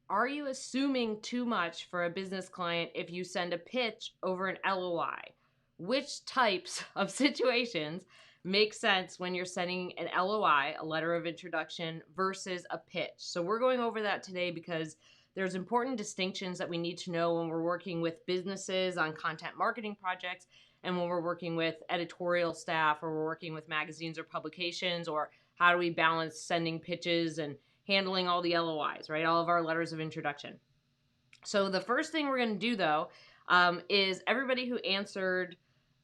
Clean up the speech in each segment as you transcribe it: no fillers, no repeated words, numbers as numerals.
Are you assuming too much for a business client if you send a pitch over an LOI? Which types of situations make sense when you're sending an LOI, a letter of introduction, versus a pitch? So we're going over that today because there's important distinctions that we need to know when we're working with businesses on content marketing projects and when we're working with editorial staff or we're working with magazines or publications, or how do we balance sending pitches and handling all the LOIs, right? All of our letters of introduction. So the first thing we're going to do, though, is everybody who answered.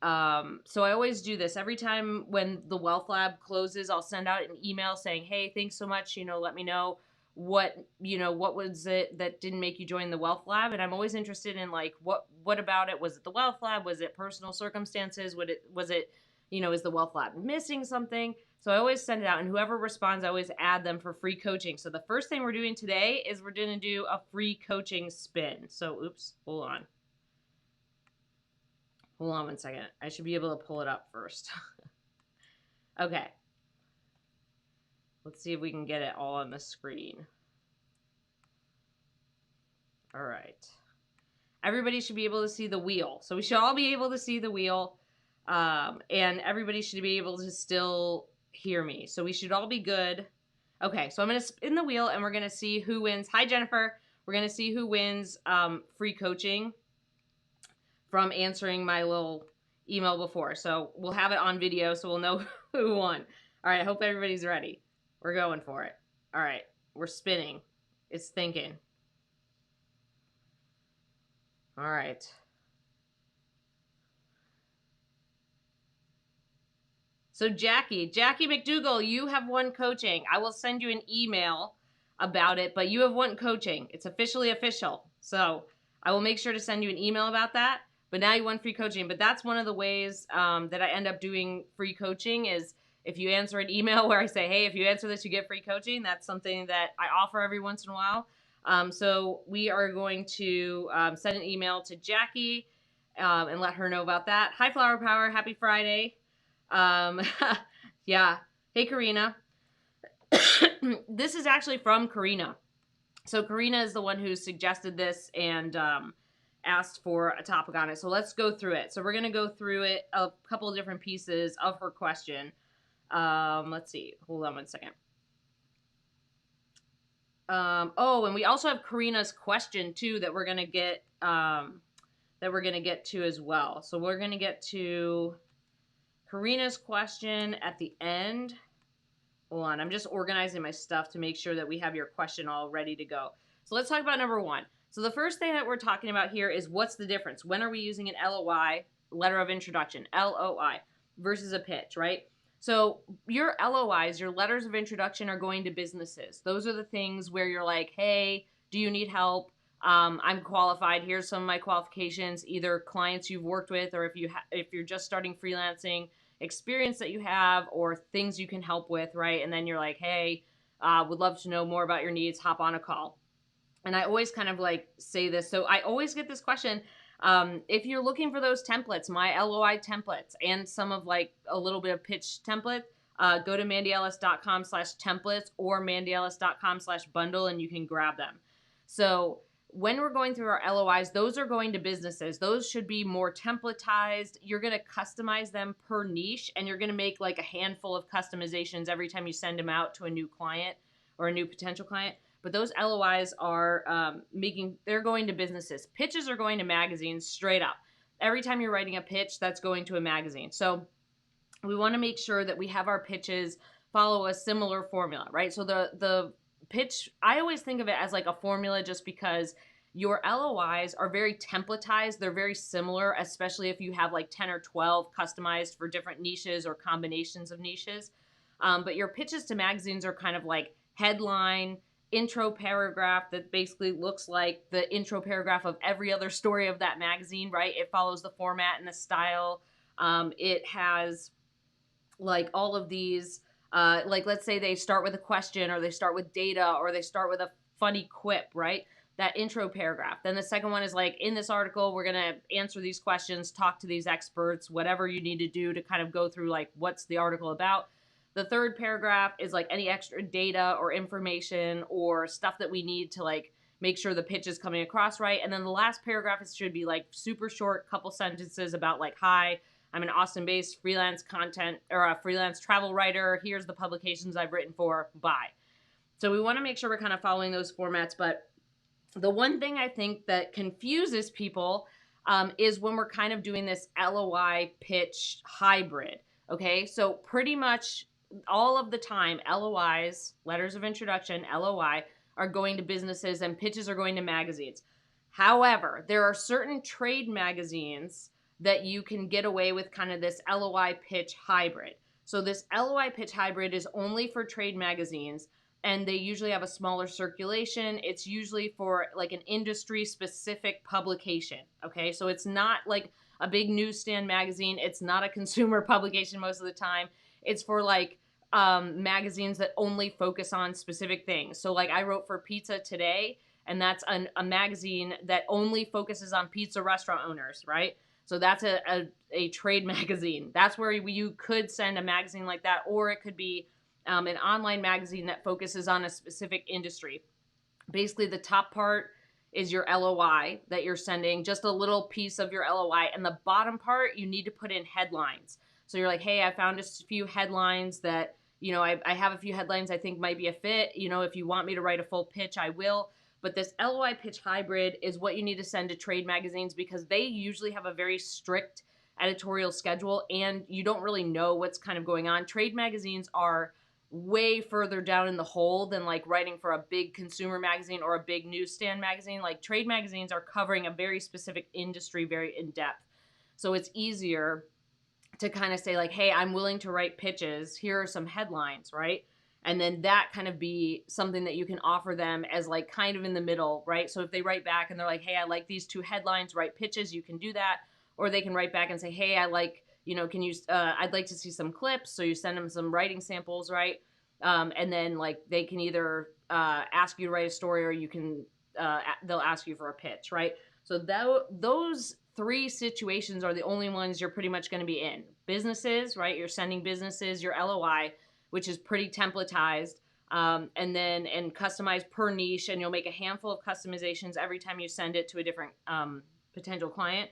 So I always do this every time when the Wealth Lab closes. I'll send out an email saying, "Hey, thanks so much. Let me know what was it that didn't make you join the Wealth Lab." And I'm always interested in like what about it? Was it the Wealth Lab? Was it personal circumstances? Is the Wealth Lab missing something? So I always send it out, and whoever responds, I always add them for free coaching. So the first thing we're doing today is we're going to do a free coaching spin. So, oops, hold on. Hold on one second. I should be able to pull it up first. Okay. Let's see if we can get it all on the screen. All right. Everybody should be able to see the wheel. So we should all be able to see the wheel, and everybody should be able to still hear me. So we should all be good. Okay, so I'm going to spin the wheel and we're going to see who wins. Hi, Jennifer. We're going to see who wins free coaching from answering my little email before. So we'll have it on video so we'll know who won. All right, I hope everybody's ready. We're going for it. All right, we're spinning. It's thinking. All right. So Jackie McDougall, you have won coaching. I will send you an email about it, but you have won coaching. It's officially official. So I will make sure to send you an email about that. But now you won free coaching. But that's one of the ways that I end up doing free coaching is if you answer an email where I say, hey, if you answer this, you get free coaching. That's something that I offer every once in a while. So we are going to send an email to Jackie and let her know about that. Hi, Flower Power. Happy Friday. Yeah. Hey, Karina. This is actually from Karina. So Karina is the one who suggested this and asked for a topic on it. So let's go through it. So we're going to go through it, a couple of different pieces of her question. Let's see. Hold on one second. And we also have Karina's question too that we're going to get to as well. So we're going to get to Karina's question at the end. Hold on, I'm just organizing my stuff to make sure that we have your question all ready to go. So let's talk about number one. So the first thing that we're talking about here is what's the difference? When are we using an LOI, letter of introduction, LOI, versus a pitch, right? So your LOIs, your letters of introduction, are going to businesses. Those are the things where you're like, hey, do you need help? I'm qualified. Here's some of my qualifications, either clients you've worked with, or if you're just starting freelancing, experience that you have, or things you can help with, right? And then you're like, hey, would love to know more about your needs. Hop on a call. And I always kind of like say this. So I always get this question. If you're looking for those templates, my LOI templates, and some of like a little bit of pitch template, go to mandyellis.com/templates or mandyellis.com/bundle and you can grab them. So when we're going through our LOIs, those are going to businesses. Those should be more templatized. You're going to customize them per niche, and you're going to make like a handful of customizations every time you send them out to a new client or a new potential client. But those LOIs are they're going to businesses. Pitches are going to magazines straight up. Every time you're writing a pitch, that's going to a magazine. So we want to make sure that we have our pitches follow a similar formula, right? So the pitch, I always think of it as like a formula just because your LOIs are very templatized. They're very similar, especially if you have like 10 or 12 customized for different niches or combinations of niches. But your pitches to magazines are kind of like headline, intro paragraph that basically looks like the intro paragraph of every other story of that magazine, right? It follows the format and the style. It has like all of these, like let's say they start with a question, or they start with data, or they start with a funny quip, right? That intro paragraph. Then the second one is like, in this article, we're going to answer these questions, talk to these experts, whatever you need to do to kind of go through like, what's the article about? The third paragraph is like any extra data or information or stuff that we need to like make sure the pitch is coming across right. And then the last paragraph should be like super short, couple sentences about like, hi, I'm an Austin-based freelance content or a freelance travel writer. Here's the publications I've written for. Bye. So we want to make sure we're kind of following those formats. But the one thing I think that confuses people is when we're kind of doing this LOI pitch hybrid. Okay, so pretty much all of the time, LOIs, letters of introduction, LOI, are going to businesses and pitches are going to magazines. However, there are certain trade magazines that you can get away with kind of this LOI pitch hybrid. So this LOI pitch hybrid is only for trade magazines, and they usually have a smaller circulation. It's usually for like an industry specific publication. Okay, so it's not like a big newsstand magazine. It's not a consumer publication most of the time. It's for like magazines that only focus on specific things. So like I wrote for Pizza Today, and that's a magazine that only focuses on pizza restaurant owners, right? So that's a trade magazine. That's where you could send a magazine like that, or it could be an online magazine that focuses on a specific industry. Basically, the top part is your LOI that you're sending, just a little piece of your LOI. And the bottom part, you need to put in headlines. So you're like, hey, I found just a few headlines that, you know, I have a few headlines I think might be a fit. You know, if you want me to write a full pitch, I will. But this LOI pitch hybrid is what you need to send to trade magazines because they usually have a very strict editorial schedule and you don't really know what's kind of going on. Trade magazines are way further down in the hole than like writing for a big consumer magazine or a big newsstand magazine. Like trade magazines are covering a very specific industry very in depth. So it's easier to kind of say like, hey, I'm willing to write pitches. Here are some headlines, right? And then that kind of be something that you can offer them as like kind of in the middle, right? So if they write back and they're like, hey, I like these two headlines, write pitches, you can do that. Or they can write back and say, hey, I like, you know, can you, I'd like to see some clips. So you send them some writing samples, right? And then like they can either ask you to write a story or you can, they'll ask you for a pitch, right? So those three situations are the only ones you're pretty much going to be in. Businesses, right? You're sending businesses your LOI, which is pretty templatized, and customized per niche, and you'll make a handful of customizations every time you send it to a different potential client.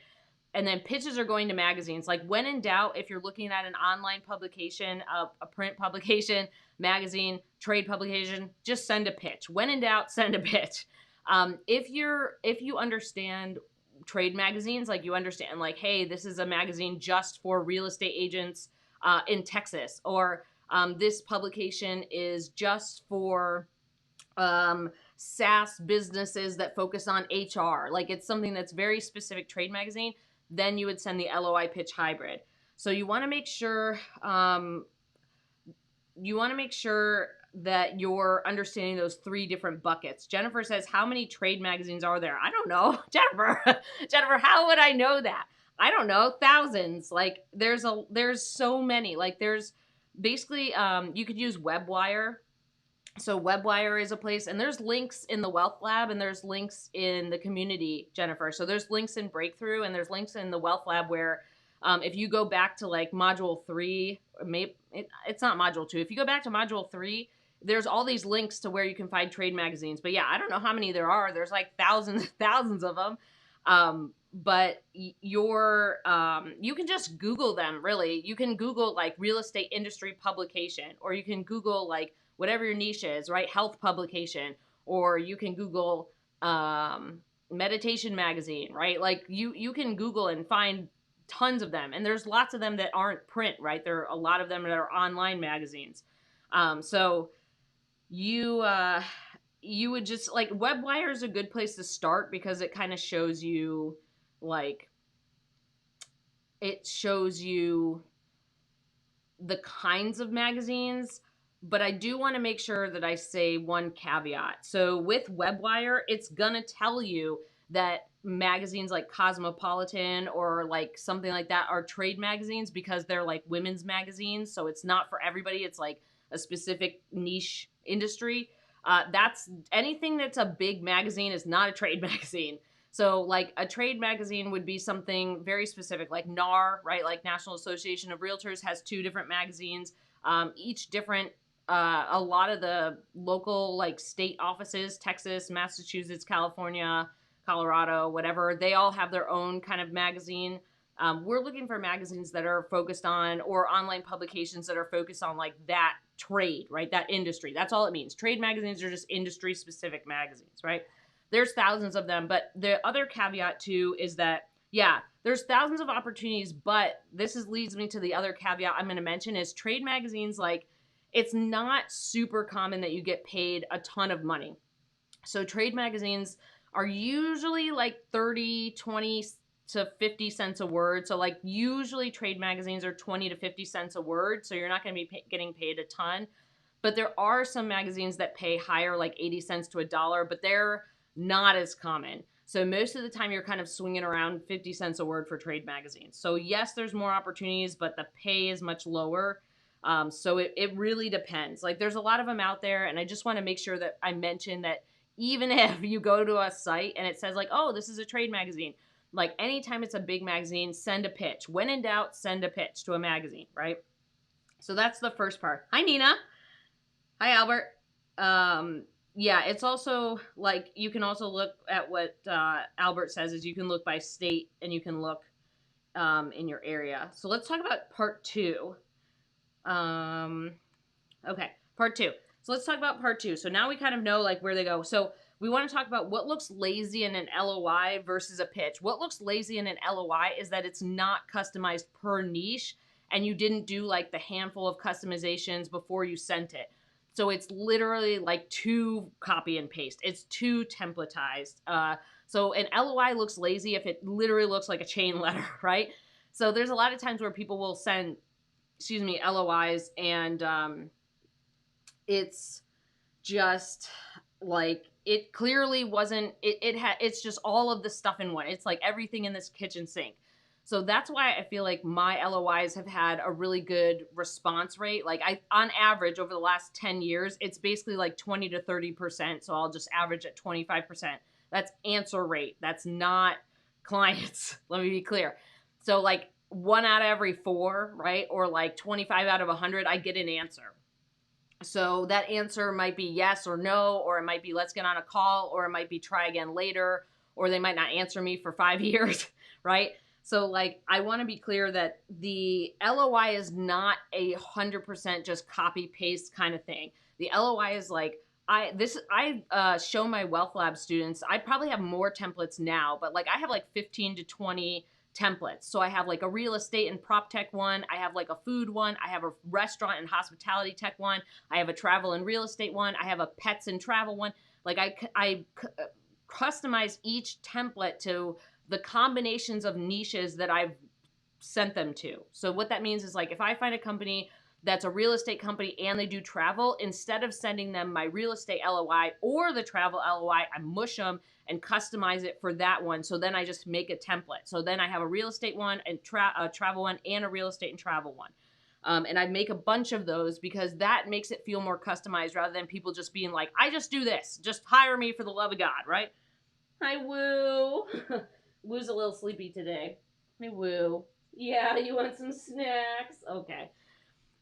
And then pitches are going to magazines. Like when in doubt, if you're looking at an online publication, a print publication, magazine, trade publication, just send a pitch. When in doubt, send a pitch. If you understand trade magazines, like you understand like, hey, this is a magazine just for real estate agents in Texas, or this publication is just for SaaS businesses that focus on HR. Like it's something that's very specific trade magazine. Then you would send the LOI pitch hybrid. So you want to make sure that you're understanding those three different buckets. Jennifer says, how many trade magazines are there? I don't know. Jennifer, how would I know that? I don't know. Thousands. Like there's so many. Like there's basically, you could use WebWire. So WebWire is a place, and there's links in the Wealth Lab, and there's links in the community, Jennifer. So there's links in Breakthrough, and there's links in the Wealth Lab where if you go back to like Module 3, maybe it's not Module 2. If you go back to Module 3, there's all these links to where you can find trade magazines. But yeah, I don't know how many there are. There's like thousands of them. But you can just Google them, really. You can Google like real estate industry publication, or you can Google like whatever your niche is, right? Health publication, or you can Google meditation magazine, right? Like you can Google and find tons of them. And there's lots of them that aren't print, right? There are a lot of them that are online magazines. So you would just like WebWire is a good place to start because it kind of shows you like, it shows you the kinds of magazines. But I do want to make sure that I say one caveat. So with WebWire, it's going to tell you that magazines like Cosmopolitan or like something like that are trade magazines because they're like women's magazines. So it's not for everybody. It's like a specific niche industry. That's anything that's a big magazine is not a trade magazine. So like a trade magazine would be something very specific, like NAR, right? Like National Association of Realtors has 2 different magazines. Each different a lot of the local like state offices, Texas, Massachusetts, California, Colorado, whatever, they all have their own kind of magazine. We're looking for magazines that are focused on, or online publications that are focused on like that trade, right? That industry. That's all it means. Trade magazines are just industry specific magazines, right? There's thousands of them. But the other caveat too is that, yeah, there's thousands of opportunities, but leads me to the other caveat I'm going to mention is trade magazines. Like, it's not super common that you get paid a ton of money. So trade magazines are usually like 30, 20 to 50 cents a word. So like usually trade magazines are 20 to 50 cents a word. So you're not going to be getting paid a ton. But there are some magazines that pay higher, like 80 cents to $1, but they're not as common. So most of the time you're kind of swinging around 50 cents a word for trade magazines. So yes, there's more opportunities, but the pay is much lower. So it really depends. Like, there's a lot of them out there, and I just want to make sure that I mention that even if you go to a site and it says like, oh, this is a trade magazine, like anytime it's a big magazine, send a pitch. When in doubt, send a pitch to a magazine, right? So that's the first part. Hi, Nina. Hi, Albert. Yeah, it's also like, you can also look at what Albert says is you can look by state and you can look in your area. So let's talk about part two. Okay, part two. So let's talk about part two. So now we kind of know like where they go. So we want to talk about what looks lazy in an LOI versus a pitch. What looks lazy in an LOI is that it's not customized per niche, and you didn't do like the handful of customizations before you sent it. So it's literally like too copy and paste. It's too templatized. So an LOI looks lazy if it literally looks like a chain letter, right? So there's a lot of times where people will send, LOIs, and it's just like, it clearly wasn't, it's just all of the stuff in one. It's like everything in this kitchen sink. So that's why I feel like my LOIs have had a really good response rate. Like, on average over the last 10 years, it's basically like 20 to 30%. So I'll just average at 25%. That's answer rate. That's not clients. Let me be clear. So like 1 out of every 4, right? Or like 25 out of 100, I get an answer. So that answer might be yes or no, or it might be let's get on a call, or it might be try again later, or they might not answer me for 5 years, right? So like, I want to be clear that the LOI is not 100% just copy paste kind of thing. The LOI is like, I show my Wealth Lab students, I probably have more templates now, but like I have like 15 to 20 templates. So I have like a real estate and prop tech one. I have like a food one. I have a restaurant and hospitality tech one. I have a travel and real estate one. I have a pets and travel one. Like, I customize each template to the combinations of niches that I've sent them to. So what that means is, like, if I find a company that's a real estate company and they do travel, instead of sending them my real estate LOI or the travel LOI, I mush them and customize it for that one. So then I just make a template. So then I have a real estate one and a travel one and a real estate and travel one. And I make a bunch of those because that makes it feel more customized, rather than people just being like, I just do this. Just hire me for the love of God, right? Hi, Woo. Woo's a little sleepy today. Hey, Woo. Yeah, you want some snacks? Okay.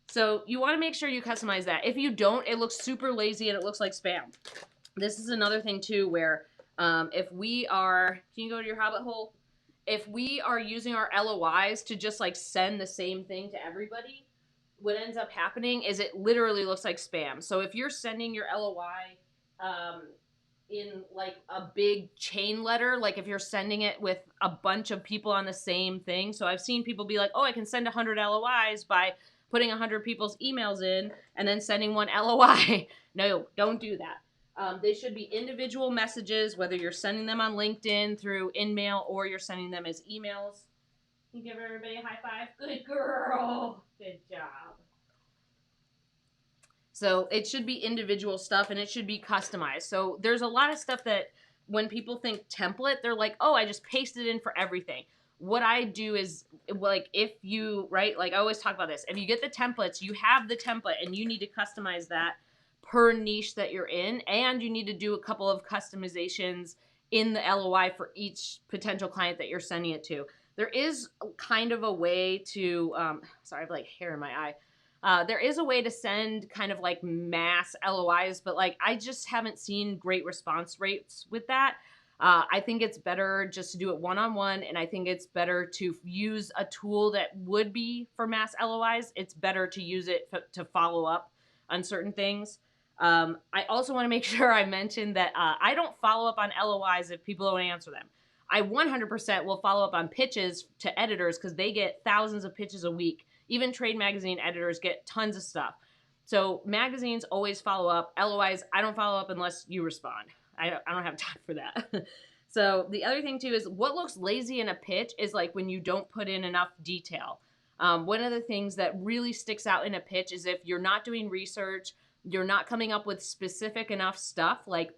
So you want to make sure you customize that. If you don't, it looks super lazy and it looks like spam. This is another thing too, where if we are, can you go to your Hobbit hole? If we are using our LOIs to just like send the same thing to everybody, what ends up happening is it literally looks like spam. So if you're sending your LOI in like a big chain letter, like if you're sending it with a bunch of people on the same thing. So I've seen people be like, oh, I can send 100 LOIs by putting 100 people's emails in and then sending one LOI. No, don't do that. They should be individual messages, whether you're sending them on LinkedIn through InMail or you're sending them as emails. Can you give everybody a high five? Good girl. Good job. So it should be individual stuff and it should be customized. So there's a lot of stuff that when people think template, they're like, oh, I just pasted in for everything. What I do is, like, if you, right, like I always talk about this, if you get the templates, you have the template and you need to customize that per niche that you're in, and you need to do a couple of customizations in the LOI for each potential client that you're sending it to. There is kind of a way to, sorry, I have like hair in my eye. There is a way to send kind of like mass LOIs, but like I just haven't seen great response rates with that. I think it's better just to do it one-on-one, and I think it's better to use a tool that would be for mass LOIs. It's better to use it to follow up on certain things. I also want to make sure I mention that I don't follow up on LOIs if people don't answer them. I 100% will follow up on pitches to editors because they get thousands of pitches a week. Even trade magazine editors get tons of stuff. So magazines always follow up. LOIs, I don't follow up unless you respond. I don't have time for that. So the other thing too is what looks lazy in a pitch is like when you don't put in enough detail. One of the things that really sticks out in a pitch is if you're not doing research, you're not coming up with specific enough stuff, like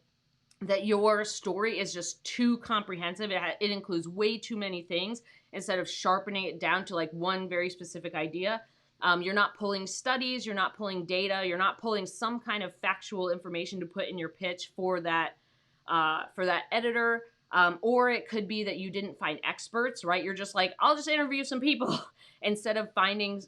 that your story is just too comprehensive. It includes way too many things instead of sharpening it down to like one very specific idea. You're not pulling studies, you're not pulling data, you're not pulling some kind of factual information to put in your pitch for that editor. Or it could be that you didn't find experts, right? You're just like, I'll just interview some people instead of finding,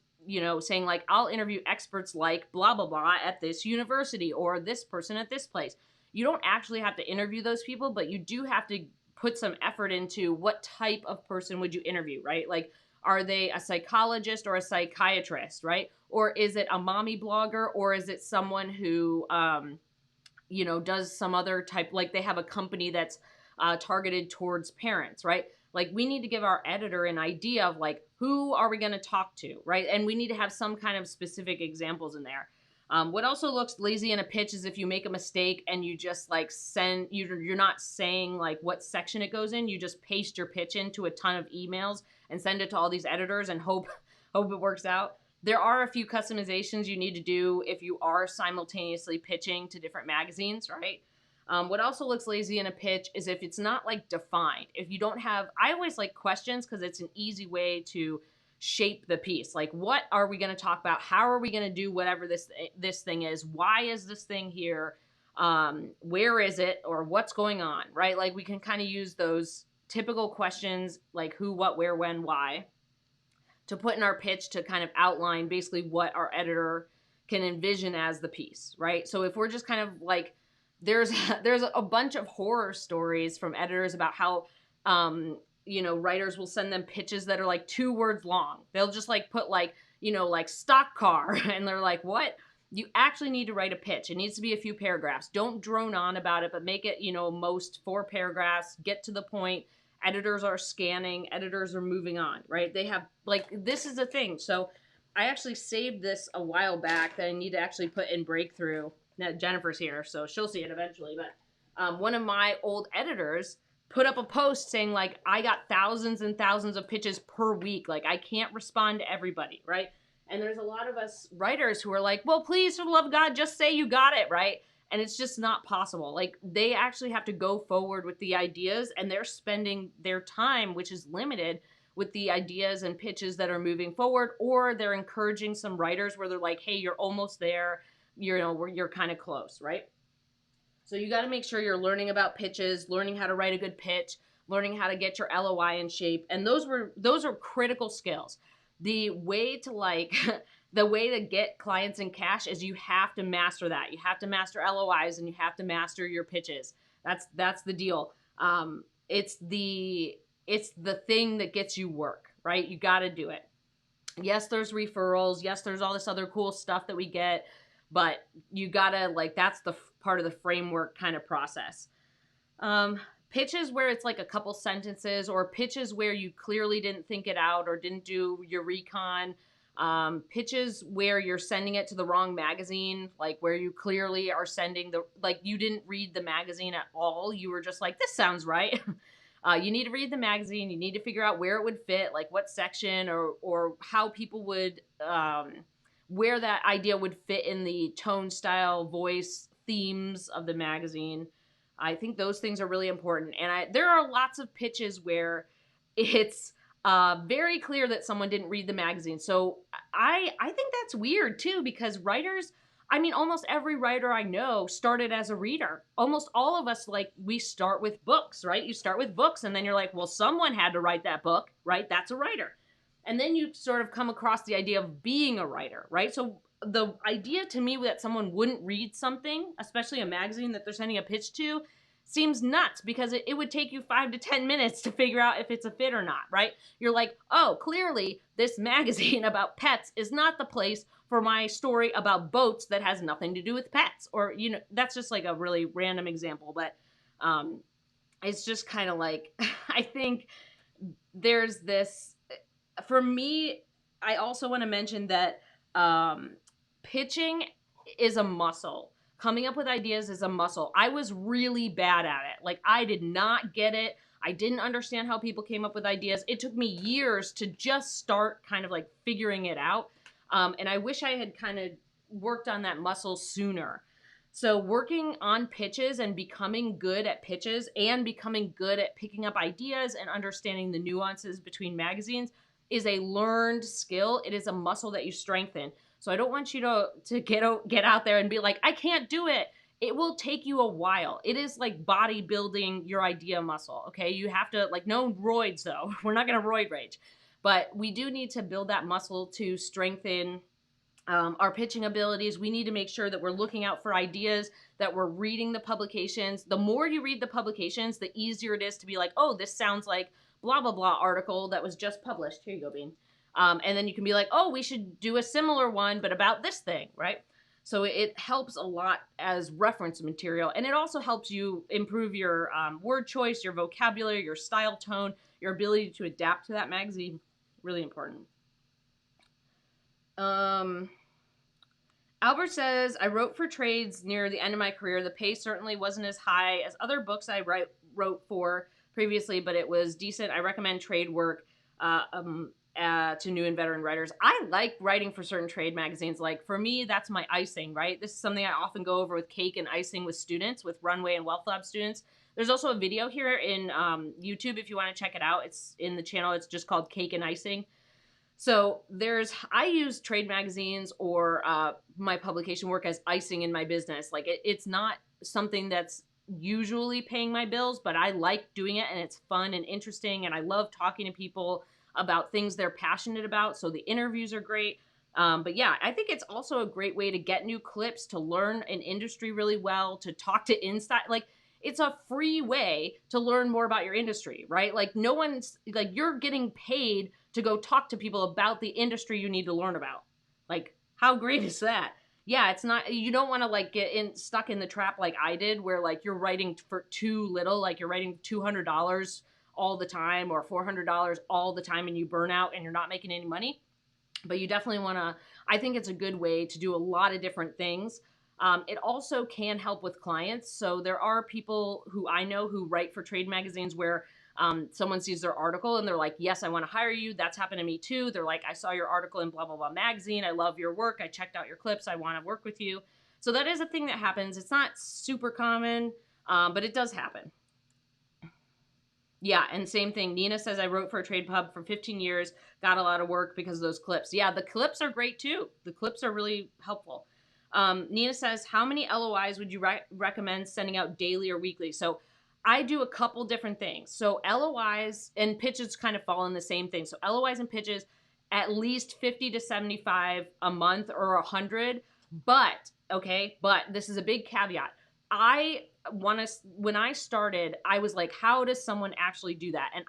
saying like, I'll interview experts like blah, blah, blah at this university or this person at this place. You don't actually have to interview those people, but you do have to put some effort into what type of person would you interview, right? Like, are they a psychologist or a psychiatrist, right? Or is it a mommy blogger, or is it someone who, does some other type, like they have a company that's targeted towards parents, right? Like we need to give our editor an idea of like, who are we going to talk to, right? And we need to have some kind of specific examples in there. What also looks lazy in a pitch is if you make a mistake and you just like you're not saying like what section it goes in. You just paste your pitch into a ton of emails and send it to all these editors and hope it works out. There are a few customizations you need to do if you are simultaneously pitching to different magazines, right? What also looks lazy in a pitch is if it's not like defined. If you don't have, I always like questions because it's an easy way to shape the piece. Like, what are we going to talk about? How are we going to do whatever this thing is? Why is this thing here? Where is it? Or what's going on, right? Like we can kind of use those typical questions like who, what, where, when, why to put in our pitch to kind of outline basically what our editor can envision as the piece, right? So if we're just kind of like, there's a bunch of horror stories from editors about how, writers will send them pitches that are like 2 words long. They'll just like put like, like stock car. And they're like, what? You actually need to write a pitch. It needs to be a few paragraphs. Don't drone on about it, but make it, most 4 paragraphs, get to the point. Editors are scanning, editors are moving on, right? They have like, this is a thing. So I actually saved this a while back that I need to actually put in Breakthrough. Now, Jennifer's here, so she'll see it eventually. But one of my old editors put up a post saying like, I got thousands and thousands of pitches per week. Like I can't respond to everybody, right? And there's a lot of us writers who are like, well, please, for the love of God, just say you got it, right? And it's just not possible. Like they actually have to go forward with the ideas, and they're spending their time, which is limited, with the ideas and pitches that are moving forward, or they're encouraging some writers where they're like, hey, you're almost there, you're kind of close, right? So you got to make sure you're learning about pitches, learning how to write a good pitch, learning how to get your LOI in shape. And those are critical skills. The way to get clients in cash is you have to master that. You have to master LOIs and you have to master your pitches. That's the deal. It's the thing that gets you work, right? You got to do it. Yes, there's referrals. Yes, there's all this other cool stuff that we get, but you gotta that's the part of the framework kind of process. Pitches where it's like a couple sentences, or pitches where you clearly didn't think it out or didn't do your recon. Pitches where you're sending it to the wrong magazine, like where you clearly are sending you didn't read the magazine at all. You were just like, this sounds right. You need to read the magazine. You need to figure out where it would fit, like what section or how people would, where that idea would fit in the tone, style, voice, themes of the magazine. I think those things are really important. And there are lots of pitches where it's very clear that someone didn't read the magazine. So I think that's weird too, because writers, almost every writer I know started as a reader. Almost all of us, we start with books, right? You start with books and then you're like, well, someone had to write that book, right? That's a writer. And then you sort of come across the idea of being a writer, right? So the idea to me that someone wouldn't read something, especially a magazine that they're sending a pitch to, seems nuts, because it would take you 5 to 10 minutes to figure out if it's a fit or not, right? You're like, oh, clearly this magazine about pets is not the place for my story about boats that has nothing to do with pets. Or, you know, that's just like a really random example, but it's just kind of like, I think there's this, for me, I also want to mention that pitching is a muscle. Coming up with ideas is a muscle. I was really bad at it. Like, I did not get it. I didn't understand how people came up with ideas. It took me years to just start kind of like figuring it out. And I wish I had kind of worked on that muscle sooner. So working on pitches and becoming good at pitches and becoming good at picking up ideas and understanding the nuances between magazines is a learned skill. It is a muscle that you strengthen. So I don't want you to get out there and be like, I can't do it. It will take you a while. It is like bodybuilding your idea muscle, okay? You have to, like, no roids though. We're not going to roid rage. But we do need to build that muscle to strengthen our pitching abilities. We need to make sure that we're looking out for ideas, that we're reading the publications. The more you read the publications, the easier it is to be like, oh, this sounds like blah, blah, blah article that was just published. Here you go, Bean. And then you can be like, oh, we should do a similar one, but about this thing, right? So it helps a lot as reference material. And it also helps you improve your word choice, your vocabulary, your style tone, your ability to adapt to that magazine. Really important. Albert says, I wrote for trades near the end of my career. The pay certainly wasn't as high as other books I wrote for previously, but it was decent. I recommend trade work to new and veteran writers. I like writing for certain trade magazines. Like, for me, that's my icing, right? This is something I often go over with cake and icing with students, with Runway and Wealth Lab students. There's also a video here in YouTube if you want to check it out. It's in the channel. It's just called Cake and Icing. So I use trade magazines or my publication work as icing in my business. Like, it's not something that's usually paying my bills, but I like doing it, and it's fun and interesting, and I love talking to people about things they're passionate about. So the interviews are great. But yeah, I think it's also a great way to get new clips, to learn an industry really well, to talk to inside, like, it's a free way to learn more about your industry, right? Like, no one's, like, you're getting paid to go talk to people about the industry you need to learn about. Like, how great is that? Yeah, it's not, you don't want to like get stuck in the trap like I did, where like you're writing for too little, like you're writing $200 all the time or $400 all the time, and you burn out and you're not making any money. But you definitely want to, I think it's a good way to do a lot of different things. It also can help with clients. So there are people who I know who write for trade magazines where someone sees their article and they're like, yes, I want to hire you. That's happened to me too. They're like, I saw your article in blah, blah, blah magazine. I love your work. I checked out your clips. I want to work with you. So that is a thing that happens. It's not super common, but it does happen. Yeah, and same thing. Nina says, I wrote for a trade pub for 15 years, got a lot of work because of those clips. Yeah, the clips are great too. The clips are really helpful. Nina says, how many LOIs would you recommend sending out daily or weekly? So I do a couple different things. So LOIs and pitches kind of fall in the same thing. So LOIs and pitches, at least 50 to 75 a month or 100. But this is a big caveat. When I started, I was like, how does someone actually do that? And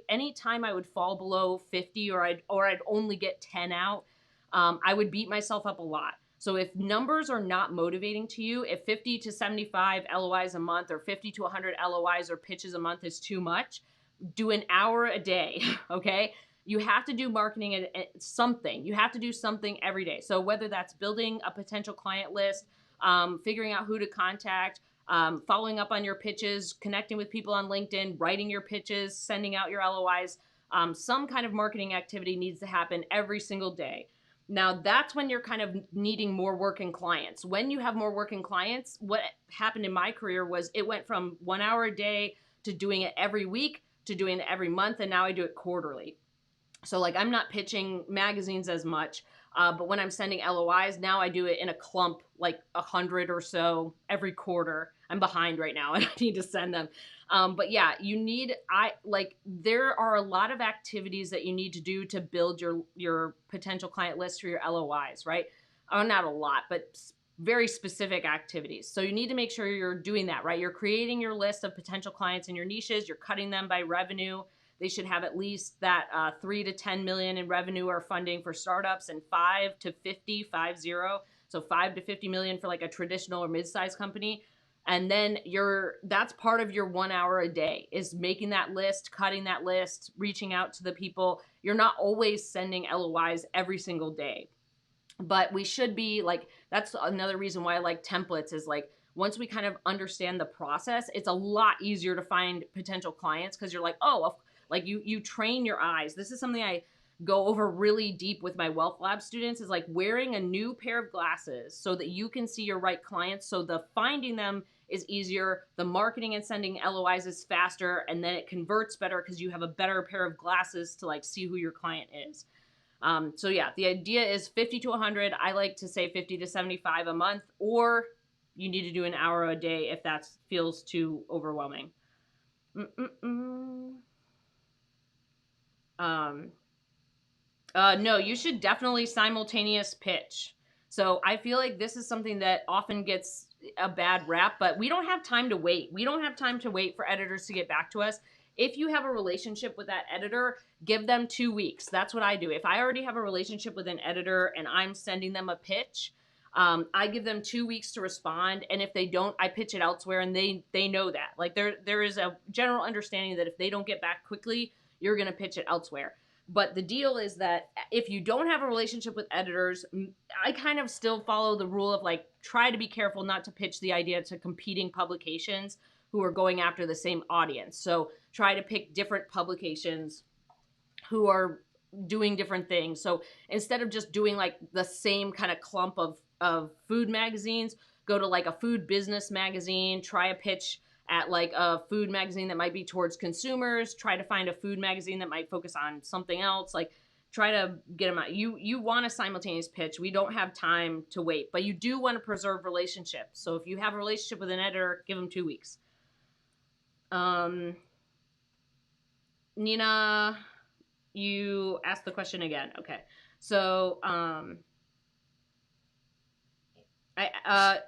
anytime I would fall below 50 or I'd only get 10 out, I would beat myself up a lot. So if numbers are not motivating to you, if 50 to 75 LOIs a month or 50 to 100 LOIs or pitches a month is too much, do an hour a day, okay? You have to do marketing at something. You have to do something every day. So whether that's building a potential client list, figuring out who to contact, following up on your pitches, connecting with people on LinkedIn, writing your pitches, sending out your LOIs, some kind of marketing activity needs to happen every single day. Now, that's when you're kind of needing more working clients. When you have more working clients, what happened in my career was it went from 1 hour a day to doing it every week to doing it every month, and now I do it quarterly. So like, I'm not pitching magazines as much. But when I'm sending LOIs, now I do it in a clump, like 100 or so every quarter. I'm behind right now and I need to send them. But yeah, there are a lot of activities that you need to do to build your potential client list for your LOIs, right? Oh, not a lot, but very specific activities. So you need to make sure you're doing that, right? You're creating your list of potential clients in your niches. You're cutting them by revenue. They should have at least that 3 to 10 million in revenue or funding for startups, and 5 to 50, 50. So 5 to 50 million for like a traditional or mid-sized company. And then that's part of your 1 hour a day, is making that list, cutting that list, reaching out to the people. You're not always sending LOIs every single day, but we should be like, that's another reason why I like templates, is like, once we kind of understand the process, it's a lot easier to find potential clients, because you're like, oh, like you train your eyes. This is something I go over really deep with my Wealth Lab students, is like wearing a new pair of glasses so that you can see your right clients. So the finding them is easier, the marketing and sending LOIs is faster, and then it converts better because you have a better pair of glasses to like see who your client is. So yeah, the idea is 50 to 100. I like to say 50 to 75 a month, or you need to do an hour a day if that feels too overwhelming. No, you should definitely simultaneous pitch. So I feel like this is something that often gets a bad rap, but we don't have time to wait. We don't have time to wait for editors to get back to us. If you have a relationship with that editor, give them 2 weeks. That's what I do. If I already have a relationship with an editor and I'm sending them a pitch, I give them 2 weeks to respond. And if they don't, I pitch it elsewhere, and they know that. Like there is a general understanding that if they don't get back quickly, you're going to pitch it elsewhere. But the deal is that if you don't have a relationship with editors, I kind of still follow the rule of like, try to be careful not to pitch the idea to competing publications who are going after the same audience. So try to pick different publications who are doing different things. So instead of just doing like the same kind of clump of food magazines, go to like a food business magazine, try a pitch at like a food magazine that might be towards consumers, try to find a food magazine that might focus on something else. Like, try to get them out. You want a simultaneous pitch. We don't have time to wait, but you do want to preserve relationships. So if you have a relationship with an editor, give them 2 weeks. Nina, you asked the question again. Okay. So,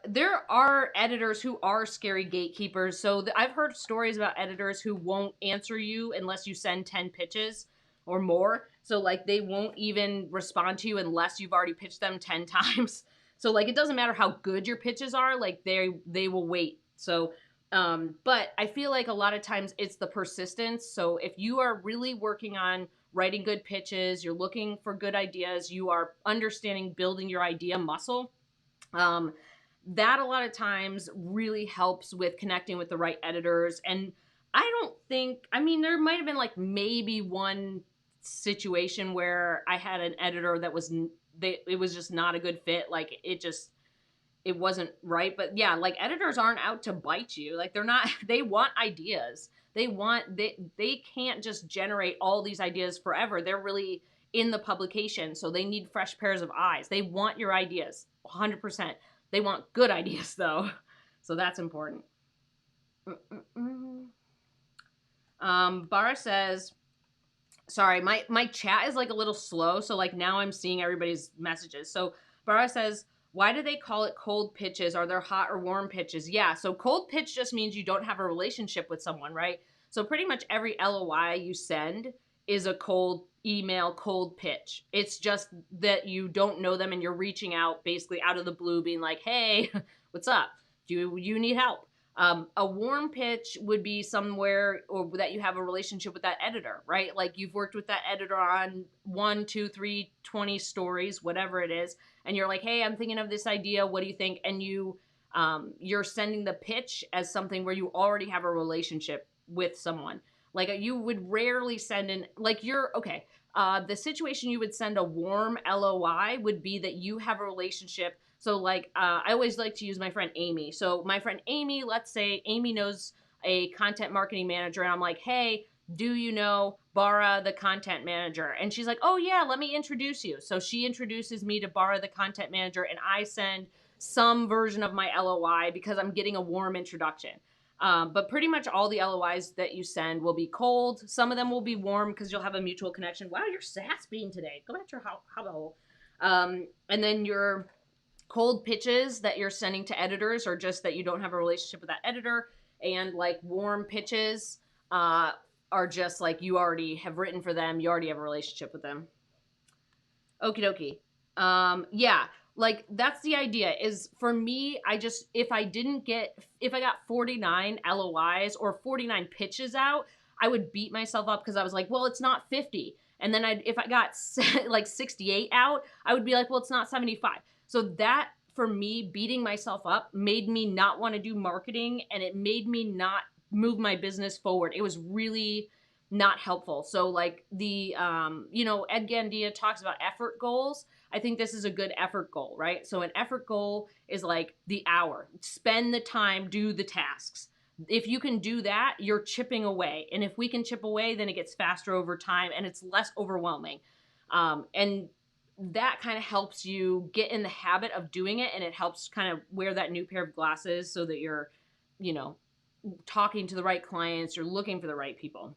there are editors who are scary gatekeepers. So I've heard stories about editors who won't answer you unless you send 10 pitches or more. So like they won't even respond to you unless you've already pitched them 10 times. So like it doesn't matter how good your pitches are, like they will wait. So but I feel like a lot of times it's the persistence. So if you are really working on writing good pitches, you're looking for good ideas, you are understanding building your idea muscle, that a lot of times really helps with connecting with the right editors. And I mean, there might have been like maybe one situation where I had an editor that it was just not a good fit. Like it wasn't right. But yeah, like editors aren't out to bite you. Like they're not, they want ideas. They can't just generate all these ideas forever. They're really in the publication. So they need fresh pairs of eyes. They want your ideas 100%. They want good ideas though. So that's important. Bara says, sorry, my chat is like a little slow. So like now I'm seeing everybody's messages. So Bara says, why do they call it cold pitches? Are there hot or warm pitches? Yeah, so cold pitch just means you don't have a relationship with someone, right? So pretty much every LOI you send is a cold email, cold pitch. It's just that you don't know them and you're reaching out basically out of the blue being like, hey, what's up? Do you need help? A warm pitch would be somewhere or that you have a relationship with that editor, right? Like you've worked with that editor on 1, 2, 3, 20 stories, whatever it is. And you're like, hey, I'm thinking of this idea. What do you think? And you're sending the pitch as something where you already have a relationship with someone. Like you would rarely send in, like the situation you would send a warm LOI would be that you have a relationship. So like, I always like to use my friend Amy. So my friend Amy, let's say Amy knows a content marketing manager and I'm like, hey, do you know Bara the content manager. And she's like, oh yeah, let me introduce you. So she introduces me to Bara the content manager, and I send some version of my LOI because I'm getting a warm introduction. But pretty much all the LOIs that you send will be cold. Some of them will be warm because you'll have a mutual connection. Wow, you're sass being today. Go back to your hole. And then your cold pitches that you're sending to editors are just that you don't have a relationship with that editor. And like warm pitches are just like you already have written for them. You already have a relationship with them. Okie dokie. Yeah, like that's the idea is for me, if I got 49 LOIs or 49 pitches out, I would beat myself up because I was like, well, it's not 50. And then if I got like 68 out, I would be like, well, it's not 75. So that for me, beating myself up made me not want to do marketing, and it made me not move my business forward. It was really not helpful. So like the, Ed Gandia talks about effort goals. I think this is a good effort goal, right? So an effort goal is like the hour. Spend the time, do the tasks. If you can do that, you're chipping away. And if we can chip away, then it gets faster over time and it's less overwhelming. And that kind of helps you get in the habit of doing it, and it helps kind of wear that new pair of glasses so that you're, talking to the right clients, you're looking for the right people.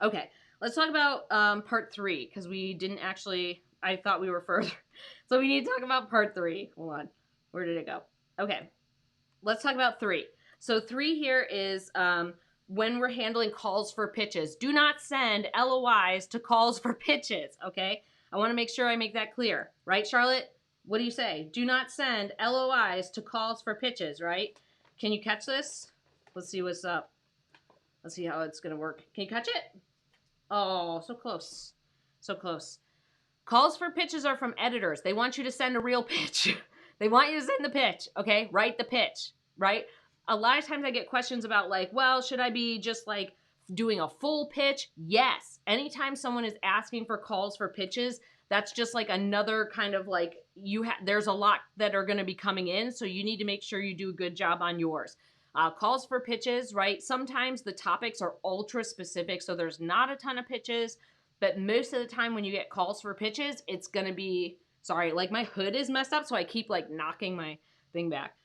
Okay, let's talk about part 3, because we didn't actually, I thought we were further. So we need to talk about part 3. Hold on. Where did it go? Okay, let's talk about 3. So 3 here is when we're handling calls for pitches. Do not send LOIs to calls for pitches, okay? I want to make sure I make that clear. Right, Charlotte? What do you say? Do not send LOIs to calls for pitches, right? Can you catch this? Let's see what's up. Let's see how it's going to work. Can you catch it? Oh, so close. So close. Calls for pitches are from editors. They want you to send a real pitch. They want you to send the pitch, okay? Write the pitch, right? A lot of times I get questions about like, well, should I be just like doing a full pitch? Yes. Anytime someone is asking for calls for pitches, that's just like another kind of like there's a lot that are going to be coming in. So you need to make sure you do a good job on yours. Calls for pitches, right? Sometimes the topics are ultra specific, so there's not a ton of pitches, but most of the time when you get calls for pitches, it's going to be, sorry, like my hood is messed up, so I keep like knocking my thing back.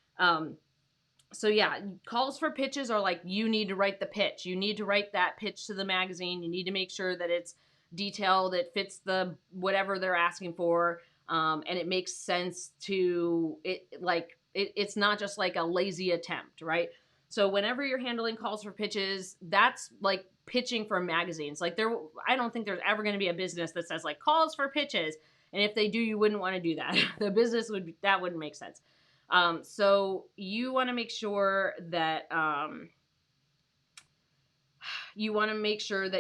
So yeah, calls for pitches are like, you need to write the pitch. You need to write that pitch to the magazine. You need to make sure that it's detailed, it fits the whatever they're asking for, and it makes sense to it. Like it's not just like a lazy attempt, right? So whenever you're handling calls for pitches, that's like pitching for magazines. Like I don't think there's ever going to be a business that says like calls for pitches, and if they do, you wouldn't want to do that. The business that wouldn't make sense. So you want to make sure that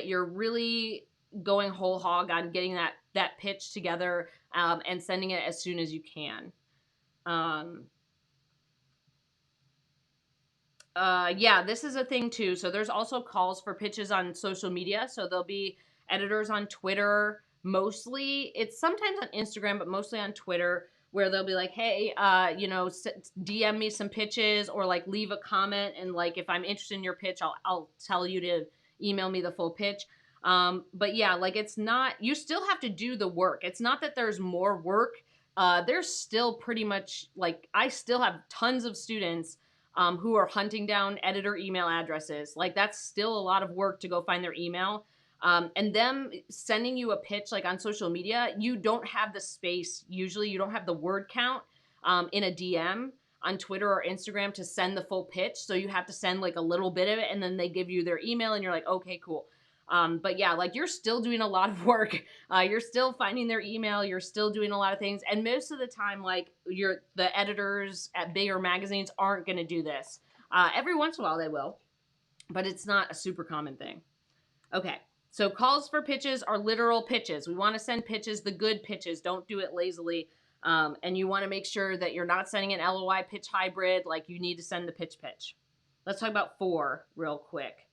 you're really going whole hog on getting that pitch together and sending it as soon as you can. Yeah, this is a thing too. So there's also calls for pitches on social media. So there'll be editors on Twitter. Mostly, it's sometimes on Instagram, but mostly on Twitter, where they'll be like, hey, DM me some pitches, or like leave a comment. And like, if I'm interested in your pitch, I'll tell you to email me the full pitch. But yeah, like you still have to do the work. It's not that there's more work. There's still pretty much like, I still have tons of students who are hunting down editor email addresses. Like that's still a lot of work to go find their email. And them sending you a pitch like on social media, you don't have the space. Usually you don't have the word count in a DM on Twitter or Instagram to send the full pitch. So you have to send like a little bit of it, and then they give you their email and you're like, okay, cool. But yeah, like you're still doing a lot of work. You're still finding their email. You're still doing a lot of things. And most of the time, like the editors at bigger magazines aren't going to do this. Every once in a while they will, but it's not a super common thing. Okay. So calls for pitches are literal pitches. We want to send pitches, the good pitches. Don't do it lazily. And you want to make sure that you're not sending an LOI pitch hybrid. Like you need to send the pitch. Let's talk about 4 real quick.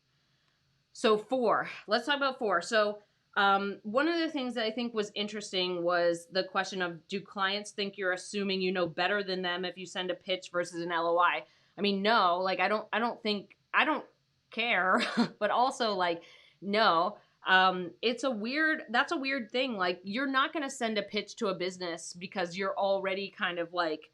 So 4, let's talk about 4. So one of the things that I think was interesting was the question of, do clients think you're assuming you know better than them if you send a pitch versus an LOI? I mean, no, like I don't care, but also like, no, That's a weird thing. Like, you're not going to send a pitch to a business because you're already kind of like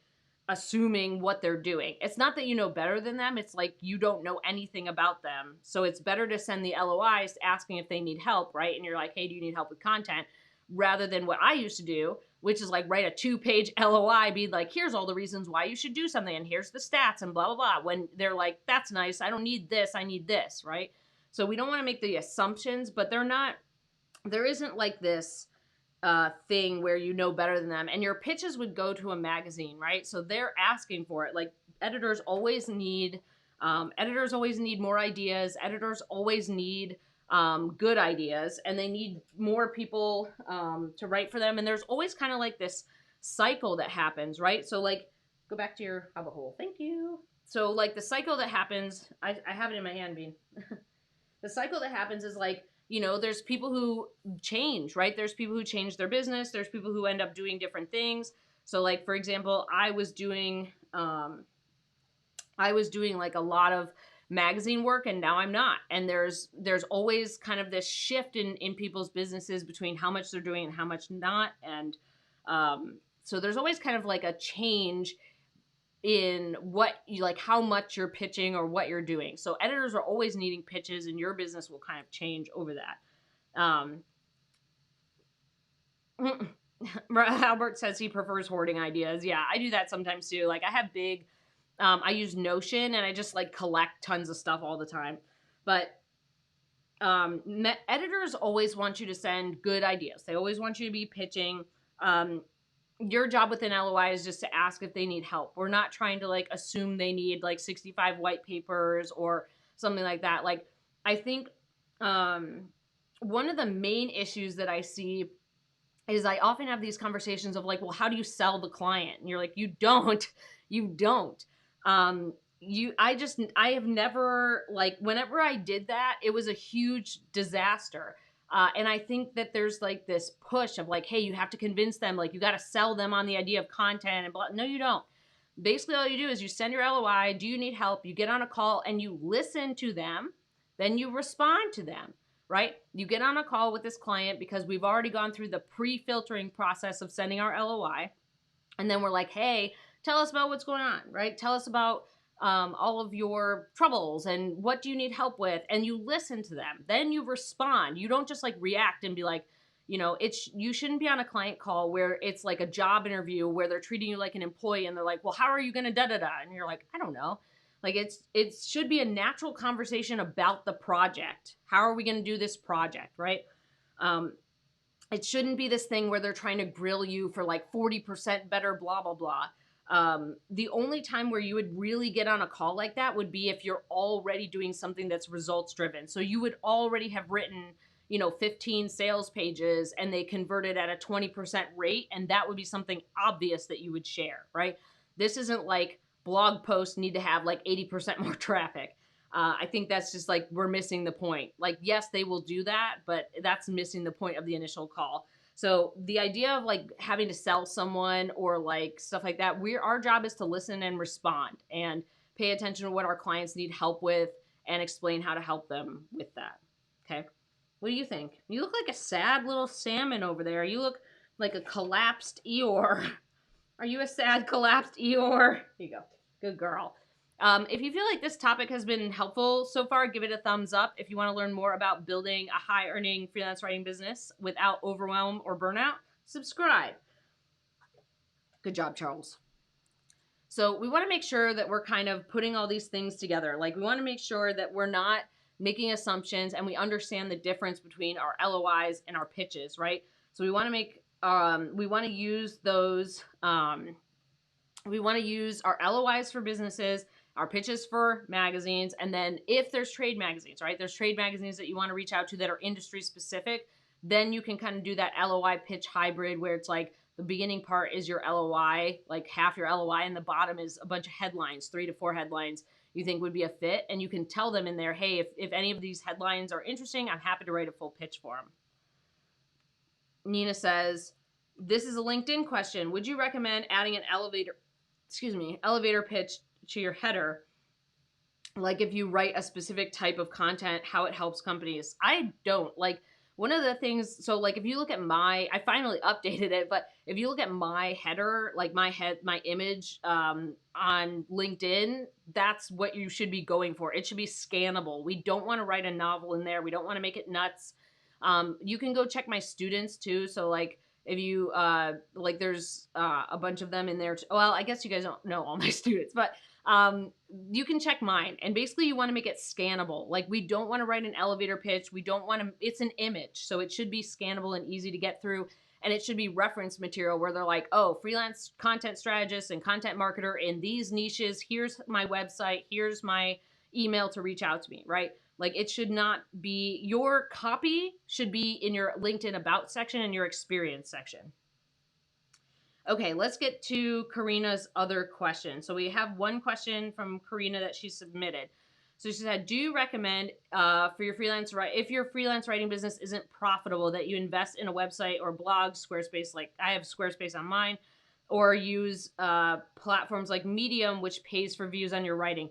assuming what they're doing. It's not that you know better than them. It's like you don't know anything about them. So it's better to send the LOIs asking if they need help, right? And you're like, hey, do you need help with content? Rather than what I used to do, which is like write a 2-page LOI, be like, here's all the reasons why you should do something, and here's the stats, and blah, blah, blah. When they're like, that's nice, I don't need this, I need this, right? So we don't want to make the assumptions, but there isn't like this thing where you know better than them. And your pitches would go to a magazine, right? So they're asking for it. Like, editors always need more ideas. Editors always need good ideas, and they need more people to write for them. And there's always kind of like this cycle that happens, right? So like, go back to your hobbit hole. Thank you. So like the cycle that happens, I have it in my hand, Bean. The cycle that happens is like, there's people who change, right? There's people who change their business. There's people who end up doing different things. So like, for example, I was doing like a lot of magazine work, and now I'm not. And there's always kind of this shift in people's businesses between how much they're doing and how much not. And so there's always kind of like a change in what you like, how much you're pitching or what you're doing. So editors are always needing pitches, and your business will kind of change over that. Albert says he prefers hoarding ideas. Yeah, I do that sometimes too. Like, I have I use Notion, and I just like collect tons of stuff all the time. But editors always want you to send good ideas. They always want you to be pitching. Your job within LOI is just to ask if they need help. We're not trying to like assume they need like 65 white papers or something like that. Like, I think one of the main issues that I see is I often have these conversations of like, well, how do you sell the client? And you're like, you don't. I have never, like, whenever I did that, it was a huge disaster. And I think that there's like this push of like, hey, you have to convince them, like, you got to sell them on the idea of content and blah. No, you don't. Basically, all you do is you send your LOI, do you need help? You get on a call and you listen to them, then you respond to them, right? You get on a call with this client because we've already gone through the pre-filtering process of sending our LOI. And then we're like, hey, tell us about what's going on, right? Tell us about all of your troubles and what do you need help with, and you listen to them. Then you respond. You don't just like react and be like, you shouldn't be on a client call where it's like a job interview where they're treating you like an employee and they're like, well, how are you going to da-da-da? And you're like, I don't know. Like, it should be a natural conversation about the project. How are we going to do this project, right? It shouldn't be this thing where they're trying to grill you for like 40% better, blah, blah, blah. The only time where you would really get on a call like that would be if you're already doing something that's results driven. So you would already have written, 15 sales pages and they converted at a 20% rate. And that would be something obvious that you would share, right? This isn't like blog posts need to have like 80% more traffic. I think that's just like, we're missing the point. Like, yes, they will do that, but that's missing the point of the initial call. So the idea of like having to sell someone or like stuff like that, our job is to listen and respond and pay attention to what our clients need help with and explain how to help them with that. Okay. What do you think? You look like a sad little salmon over there. You look like a collapsed Eeyore. Are you a sad collapsed Eeyore? Here you go. Good girl. If you feel like this topic has been helpful so far, give it a thumbs up. If you want to learn more about building a high-earning freelance writing business without overwhelm or burnout, subscribe. Good job, Charles. So we want to make sure that we're kind of putting all these things together. Like, we want to make sure that we're not making assumptions and we understand the difference between our LOIs and our pitches, right? So we want to use those, we want to use our LOIs for businesses, our pitches for magazines, and then if there's trade magazines, right? There's trade magazines that you want to reach out to that are industry specific, then you can kind of do that LOI pitch hybrid where it's like the beginning part is your LOI, like half your LOI, and the bottom is a bunch of headlines, 3 to 4 headlines you think would be a fit. And you can tell them in there, hey, if any of these headlines are interesting, I'm happy to write a full pitch for them. Nina says, this is a LinkedIn question. Would you recommend adding an elevator pitch to your header? Like, if you write a specific type of content, how it helps companies. I don't. Like, one of the things, so like if you look at I finally updated it, but if you look at my header, like my image on LinkedIn, that's what you should be going for. It should be scannable. We don't want to write a novel in there. We don't want to make it nuts. You can go check my students too. So like if you like there's a bunch of them in there. Well, I guess you guys don't know all my students, but you can check mine. And basically you want to make it scannable. Like we don't want to write an elevator pitch. We don't want to, it's an image. So it should be scannable and easy to get through. And it should be reference material where they're like, oh, freelance content strategist and content marketer in these niches. Here's my website. Here's my email to reach out to me, right? Like it should not be, your copy should be in your LinkedIn about section and your experience section. Okay, let's get to Karina's other question. So we have one question from Karina that she submitted. So she said, do you recommend for your if your freelance writing business isn't profitable, that you invest in a website or blog, Squarespace, like I have Squarespace on mine, or use platforms like Medium, which pays for views on your writing?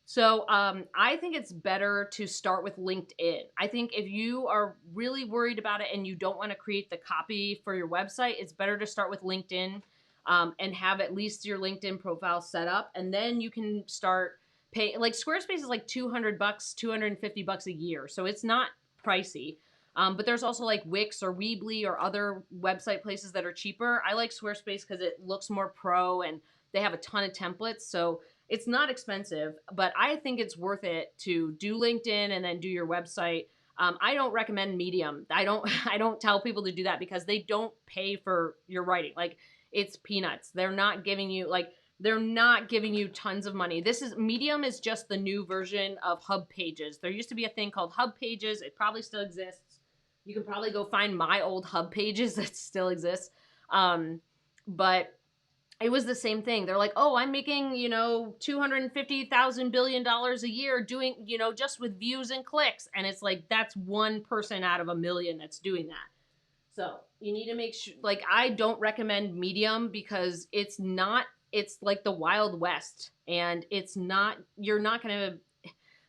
So I think it's better to start with LinkedIn. I think if you are really worried about it and you don't want to create the copy for your website, it's better to start with LinkedIn and have at least your LinkedIn profile set up. And then you can start paying, like Squarespace is like $200, $250 a year. So it's not pricey. But there's also like Wix or Weebly or other website places that are cheaper. I like Squarespace because it looks more pro and they have a ton of templates. So it's not expensive, but I think it's worth it to do LinkedIn and then do your website. I don't recommend Medium. I don't tell people to do that because they don't pay for your writing. Like it's peanuts. They're not giving you tons of money. Medium is just the new version of Hub Pages. There used to be a thing called Hub Pages. It probably still exists. You can probably go find my old Hub Pages that still exists. But it was the same thing. They're like, oh, I'm making, $250,000 billion a year doing, just with views and clicks. And it's like, that's one person out of a million that's doing that. So you need to make sure, like, I don't recommend Medium because it's like the Wild West. And you're not going to,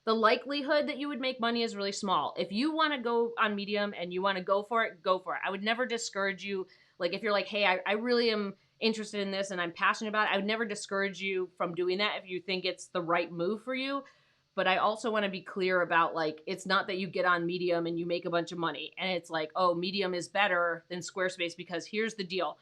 the likelihood that you would make money is really small. If you want to go on Medium and you want to go for it, go for it. I would never discourage you. Like, if you're like, hey, I really am interested in this and I'm passionate about it, I would never discourage you from doing that if you think it's the right move for you. But I also want to be clear about, like, it's not that you get on Medium and you make a bunch of money and it's like, oh, Medium is better than Squarespace, because here's the deal.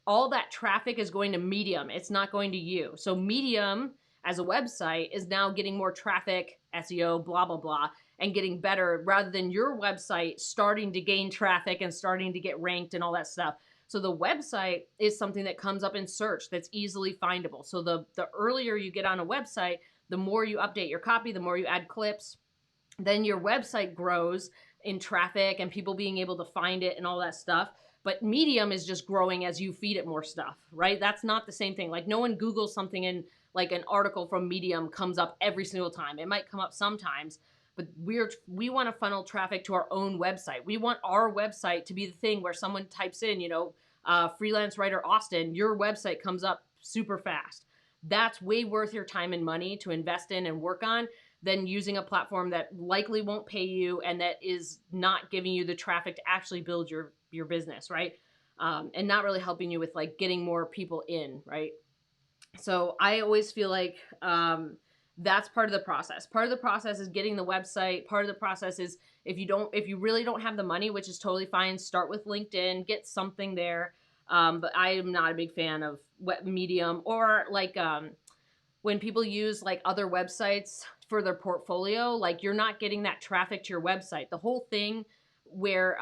All that traffic is going to Medium. It's not going to you. So Medium as a website is now getting more traffic, SEO, blah, blah, blah, and getting better rather than your website starting to gain traffic and starting to get ranked and all that stuff. So the website is something that comes up in search that's easily findable. So the earlier you get on a website, the more you update your copy, the more you add clips, then your website grows in traffic and people being able to find it and all that stuff. But Medium is just growing as you feed it more stuff, right? That's not the same thing. Like no one Googles something and like an article from Medium comes up every single time. It might come up sometimes, but we want to funnel traffic to our own website. We want our website to be the thing where someone types in, freelance writer Austin, your website comes up super fast. That's way worth your time and money to invest in and work on than using a platform that likely won't pay you and that is not giving you the traffic to actually build your business, right? And not really helping you with like getting more people in, right? So I always feel like that's part of the process. Part of the process is getting the website. Part of the process is if you really don't have the money, which is totally fine, start with LinkedIn, get something there. But I am not a big fan of Medium or like when people use like other websites for their portfolio, like you're not getting that traffic to your website. The whole thing where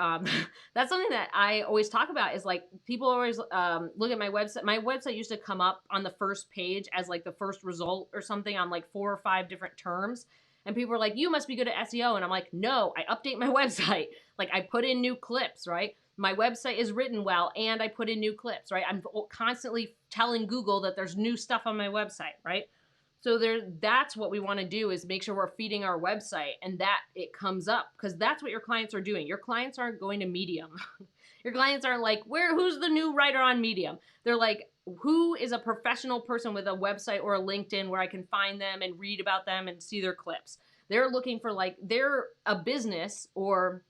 that's something that I always talk about is like people always look at my website. My website used to come up on the first page as like the first result or something on like 4 or 5 different terms. And people were like, you must be good at SEO. And I'm like, no, I update my website. Like I put in new clips, right? My website is written well and I put in new clips, right? I'm constantly telling Google that there's new stuff on my website, right? So that's what we want to do is make sure we're feeding our website and that it comes up because that's what your clients are doing. Your clients aren't going to Medium. Your clients aren't like, who's the new writer on Medium? They're like, who is a professional person with a website or a LinkedIn where I can find them and read about them and see their clips? They're looking for like, they're a business or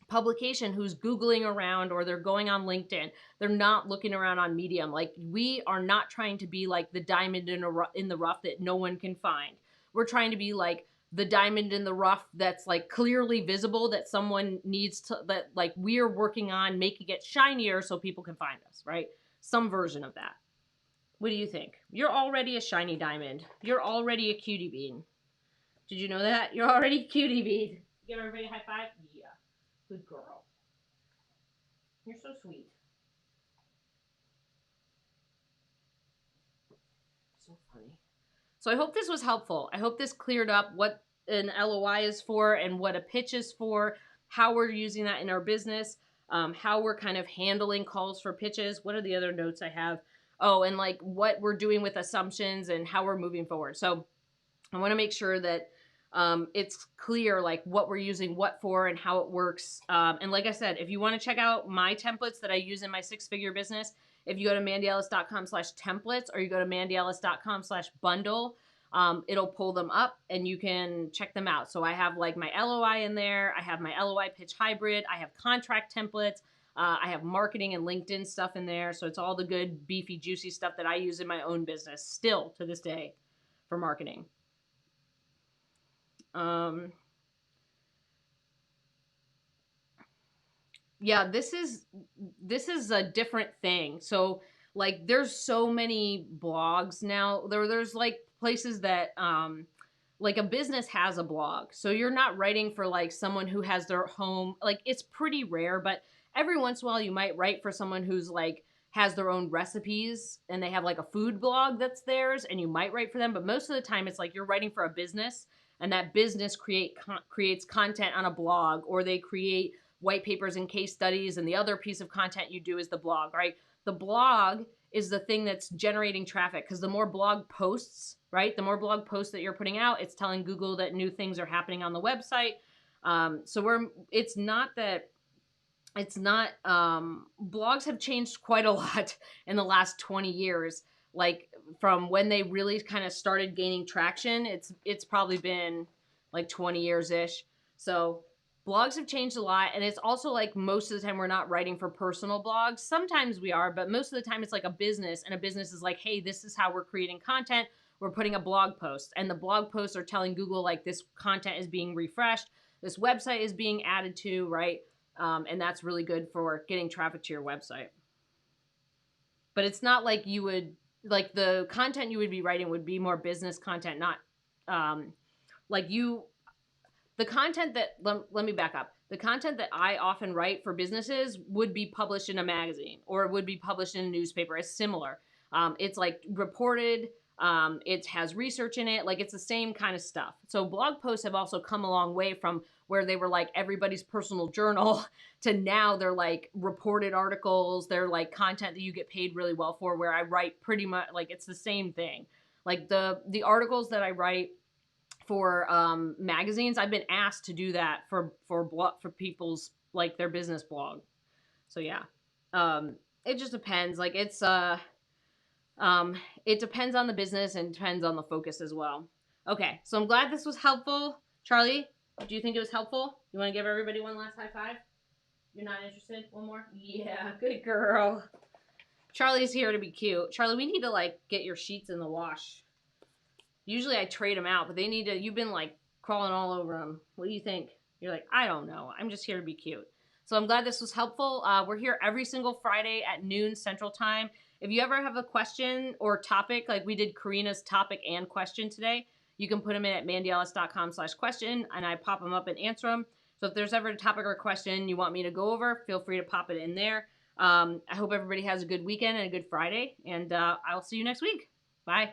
publication who's Googling around or they're going on LinkedIn. They're not looking around on Medium. Like, we are not trying to be like the diamond in the rough that no one can find. We're trying to be like the diamond in the rough that's like clearly visible, that someone needs to, that like we're working on making it shinier so people can find us, right? Some version of that. What do you think? You're already a shiny diamond. You're already a cutie bean. Did you know that? You're already a cutie bean. Give everybody a high five. Yeah. Good girl. You're so sweet. So funny. So I hope this was helpful. I hope this cleared up what an LOI is for and what a pitch is for, how we're using that in our business, how we're kind of handling calls for pitches. What are the other notes I have? Oh, and like what we're doing with assumptions and how we're moving forward. So I want to make sure that it's clear like what we're using what for and how it works. And like I said, if you want to check out my templates that I use in my 6-figure business, if you go to mandyellis.com/templates or you go to mandyellis.com/bundle, it'll pull them up and you can check them out. So I have like my LOI in there. I have my LOI pitch hybrid. I have contract templates. I have marketing and LinkedIn stuff in there. So it's all the good, beefy, juicy stuff that I use in my own business still to this day for marketing. Yeah, this is a different thing. So like there's so many blogs now. There's like places that like a business has a blog. So you're not writing for like someone who has their home. Like, it's pretty rare, but every once in a while you might write for someone who's like has their own recipes and they have like a food blog that's theirs, and you might write for them. But most of the time it's like you're writing for a business, and that business creates content on a blog, or they create white papers and case studies, and the other piece of content you do is the blog, right? The blog is the thing that's generating traffic, because the more blog posts, right, the more blog posts that you're putting out, it's telling Google that new things are happening on the website. Blogs have changed quite a lot in the last 20 years. Like, from when they really kind of started gaining traction, it's probably been like 20 years ish. So blogs have changed a lot, and it's also like most of the time we're not writing for personal blogs. Sometimes we are, but most of the time it's like a business, and a business is like, hey, this is how we're creating content. We're putting a blog post, and the blog posts are telling Google like this content is being refreshed, this website is being added to, right? And that's really good for getting traffic to your website. But it's not like you would, like, the content you would be writing would be more business content, not like you, the content that, let me back up. The content that I often write for businesses would be published in a magazine, or it would be published in a newspaper. It's similar. It's like reported. It has research in it. Like, it's the same kind of stuff. So blog posts have also come a long way from where they were like everybody's personal journal to now they're like reported articles. They're like content that you get paid really well for, where I write pretty much like it's the same thing. Like the articles that I write for magazines, I've been asked to do that for people's like their business blog. So yeah, it just depends. Like, it depends on the business and depends on the focus as well. Okay, so I'm glad this was helpful. Charlie, do you think it was helpful? You want to give everybody one last high five? You're not interested? One more? Yeah, good girl. Charlie's here to be cute. Charlie, we need to like get your sheets in the wash. Usually I trade them out, but they need to, you've been like crawling all over them. What do you think? You're like, I don't know. I'm just here to be cute. So I'm glad this was helpful. We're here every single Friday at noon Central Time. If you ever have a question or topic, like we did Karina's topic and question today, you can put them in at mandyellis.com/question, and I pop them up and answer them. So if there's ever a topic or question you want me to go over, feel free to pop it in there. I hope everybody has a good weekend and a good Friday, and I'll see you next week. Bye.